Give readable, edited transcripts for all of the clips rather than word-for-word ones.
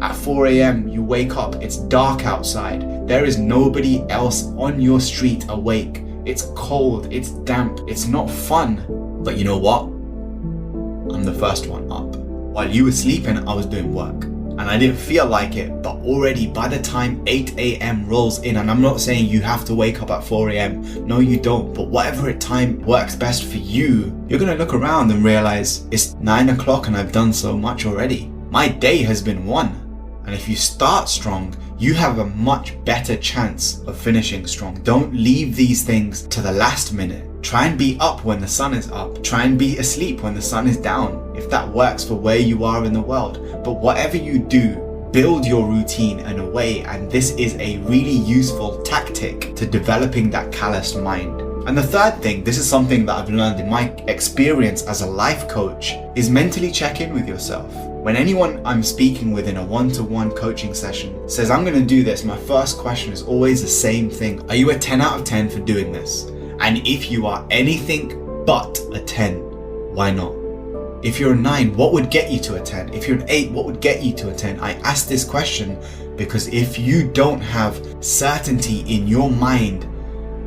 At 4 a.m. you wake up, it's dark outside. There is nobody else on your street awake. It's cold, it's damp, it's not fun. But you know what? I'm the first one up. While you were sleeping, I was doing work. And I didn't feel like it, but already by the time 8 a.m. rolls in, and I'm not saying you have to wake up at 4 a.m. No, you don't. But whatever time works best for you, you're gonna look around and realize it's 9 o'clock and I've done so much already. My day has been won. And if you start strong, you have a much better chance of finishing strong. Don't leave these things to the last minute. Try and be up when the sun is up. Try and be asleep when the sun is down, if that works for where you are in the world. But whatever you do, build your routine in a way, and this is a really useful tactic to developing that calloused mind. And the third thing, this is something that I've learned in my experience as a life coach, is mentally check in with yourself. When anyone I'm speaking with in a one-to-one coaching session says, I'm going to do this, my first question is always the same thing. Are you a 10 out of 10 for doing this? And if you are anything but a 10, why not? If you're a 9, what would get you to a 10? If you're an 8, what would get you to a 10? I ask this question because if you don't have certainty in your mind,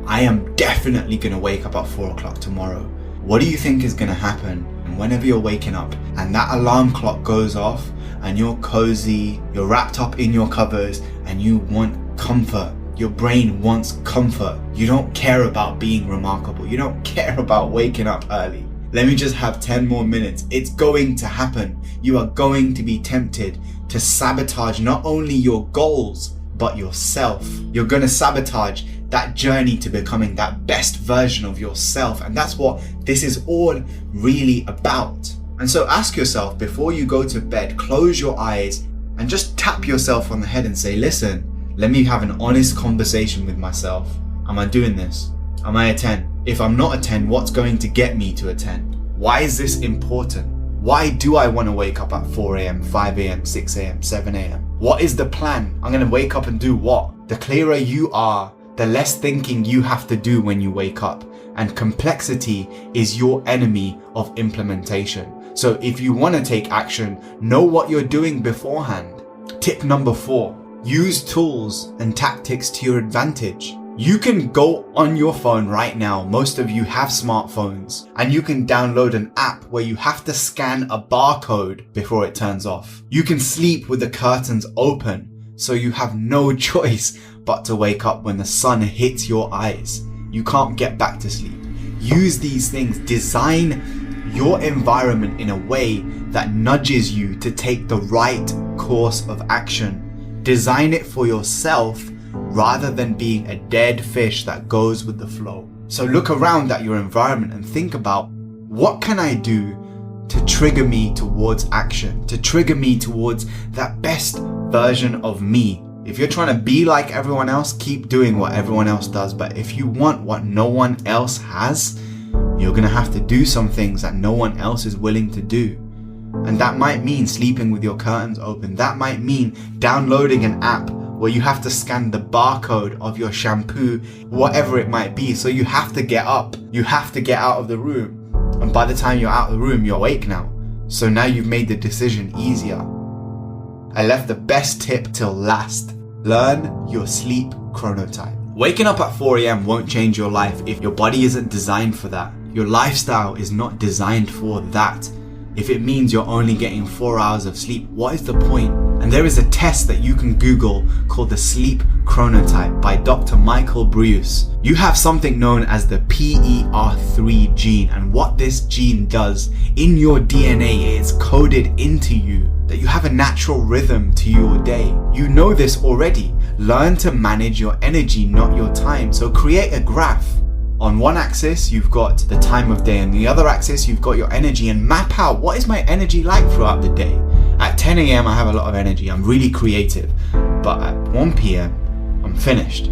I am definitely going to wake up at 4 o'clock tomorrow. What do you think is going to happen whenever you're waking up and that alarm clock goes off and you're cozy, you're wrapped up in your covers and you want comfort? Your brain wants comfort. You don't care about being remarkable. You don't care about waking up early. Let me just have 10 more minutes. It's going to happen. You are going to be tempted to sabotage not only your goals, but yourself. You're going to sabotage that journey to becoming that best version of yourself. And that's what this is all really about. And so ask yourself before you go to bed, close your eyes and just tap yourself on the head and say, listen, let me have an honest conversation with myself. Am I doing this? Am I a 10? If I'm not a 10, what's going to get me to a 10? Why is this important? Why do I want to wake up at 4 a.m., 5 a.m., 6 a.m., 7 a.m.? What is the plan? I'm going to wake up and do what? The clearer you are, the less thinking you have to do when you wake up. And complexity is your enemy of implementation. So if you want to take action, know what you're doing beforehand. Tip number 4, use tools and tactics to your advantage. You can go on your phone right now. Most of you have smartphones and you can download an app where you have to scan a barcode before it turns off. You can sleep with the curtains open, so you have no choice but to wake up when the sun hits your eyes. You can't get back to sleep. Use these things. Design your environment in a way that nudges you to take the right course of action. Design it for yourself rather than being a dead fish that goes with the flow. So look around at your environment and think about, what can I do to trigger me towards action, to trigger me towards that best version of me? If you're trying to be like everyone else, keep doing what everyone else does. But if you want what no one else has, you're going to have to do some things that no one else is willing to do. And that might mean sleeping with your curtains open. That might mean downloading an app where you have to scan the barcode of your shampoo, whatever it might be. So you have to get up. You have to get out of the room. And by the time you're out of the room, you're awake now. So now you've made the decision easier. I left the best tip till last. Learn your sleep chronotype. Waking up at 4 a.m. won't change your life if your body isn't designed for that. Your lifestyle is not designed for that. If it means you're only getting 4 hours of sleep, what is the point? And there is a test that you can Google called the sleep chronotype by Dr. Michael Bruce. You have something known as the PER3 gene, and what this gene does in your DNA is coded into you that you have a natural rhythm to your day. You know this already. Learn to manage your energy, not your time. So create a graph. On one axis, you've got the time of day, and the other axis, you've got your energy, and map out what is my energy like throughout the day. At 10 a.m., I have a lot of energy. I'm really creative. But at 1 p.m., I'm finished.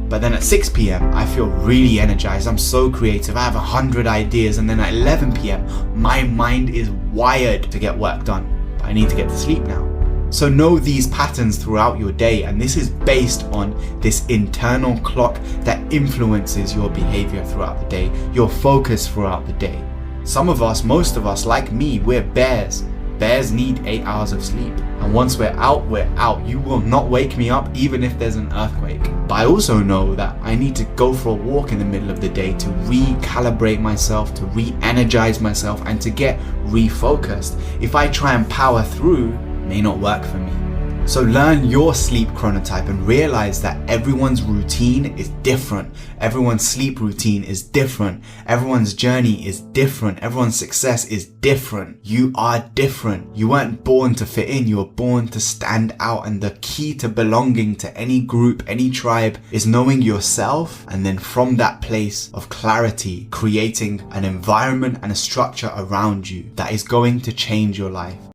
But then at 6 p.m., I feel really energized. I'm so creative. I have 100 ideas. And then at 11 p.m., my mind is wired to get work done. But I need to get to sleep now. So know these patterns throughout your day, and this is based on this internal clock that influences your behavior throughout the day, your focus throughout the day. Some of us, most of us, like me, we're bears. Bears need 8 hours of sleep. And once we're out, we're out. You will not wake me up even if there's an earthquake. But I also know that I need to go for a walk in the middle of the day to recalibrate myself, to re-energize myself, and to get refocused. If I try and power through, it may not work for me. So learn your sleep chronotype and realize that everyone's routine is different. Everyone's sleep routine is different. Everyone's journey is different. Everyone's success is different. You are different. You weren't born to fit in. You were born to stand out. And the key to belonging to any group, any tribe, is knowing yourself, and then from that place of clarity, creating an environment and a structure around you that is going to change your life.